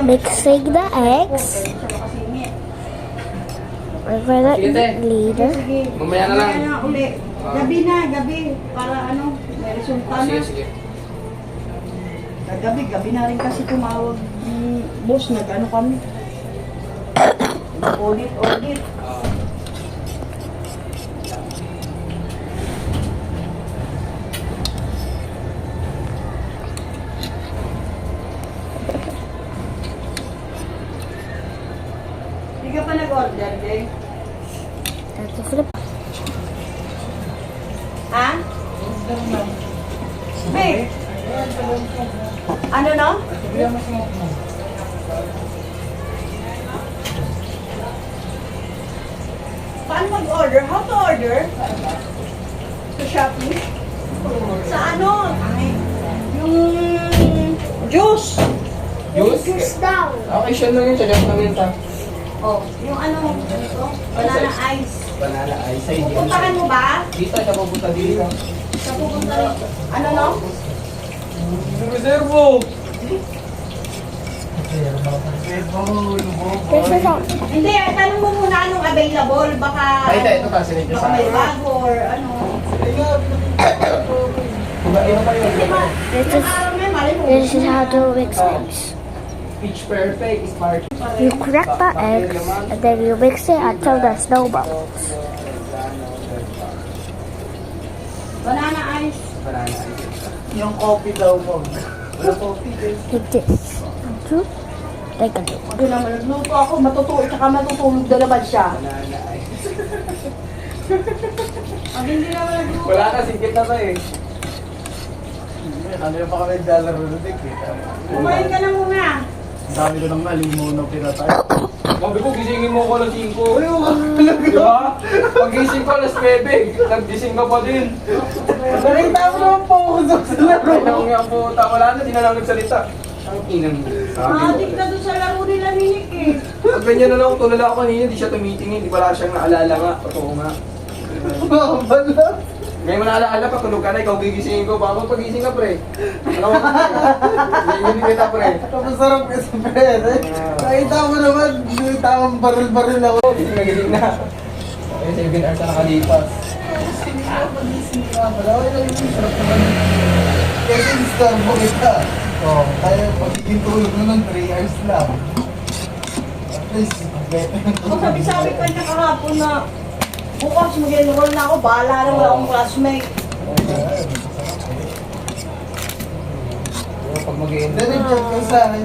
mixing the eggs. We're gonna eat later. Mamaya na lang. Mamaya na uli. Gabi. Para ano, may resulta na. Sige. Gabi na rin kasi tumawag yung boss, nag-ano kami. Audit. Hindi ka pa nag-order, Jay? That's a flip. Ha? Babe? Ano no? Paano mag-order? How to order? Sa Shopee? Sa ano? Yung juice. Juice? down. Okay, siya lang yun. Siya lang yun ta. Oh, yung ano? Ito? Banana ice. Banana ice. Ay, di. Pupuntahan mo ba? Dito, siya pupunta dito. Sa pupunta rin. Ano no? Reservo! This is all. Hindi, tanong mo muna anong available. Baka, Ay, ito pa. Sinigyo baka sa may bago or ano. Iba pa yun. Di ba? This Ilang is- araw na yun, mali mo. This is how to mix eggs. Pitch perfect. Smart. You crack the eggs and then you mix it until there's no bubbles. Banana ice. Banana ice. Yung coffee daw mo. Wala coffee guys. Like this. Two. Like a Pag naman nagluto ako, matutulog na naman siya. Banana ice. Pag hindi naman nagluto. Wala na. Singkit na to eh. Ano yung pa kami dollar ulit eh. Kumain ka na muna. Ang dami ko nang alimaw na pinatay. Sabi ko, gisingin mo ko alas 5. Di ba? Pag-gising ko alas 9, nag-gising ka pa din. Nakita mo naman po ako sa laro. Ay, nang nga po, wala na, di na lang nagsalita. Ang inang Adik ka doon sa laro nila ni Nick eh. Pag ganyan na lang, tulala ako kanina, di siya tumitingin, di wala siyang naalala nga. Totoo nga. Bala. Ngayon mo naalaala, patulog ka na, ikaw gigisingin ko. Baka pagising ka, pre. Alam mo, hindi kita, pre. Masarap kasi pere. Nakita mo naman, tamang baril-baril ako. Gising na, gising na. Ayun, 7 hours na nakalipas. Kasi disturb mo kita. Oh, kaya magiging tulog mo ng 3 hours lang. At least, Sabi ko niya kahapon na bukas mag-enroll na ako, bahala na wala akong classmate. Pag mag-i-end. Then, check ko sa akin.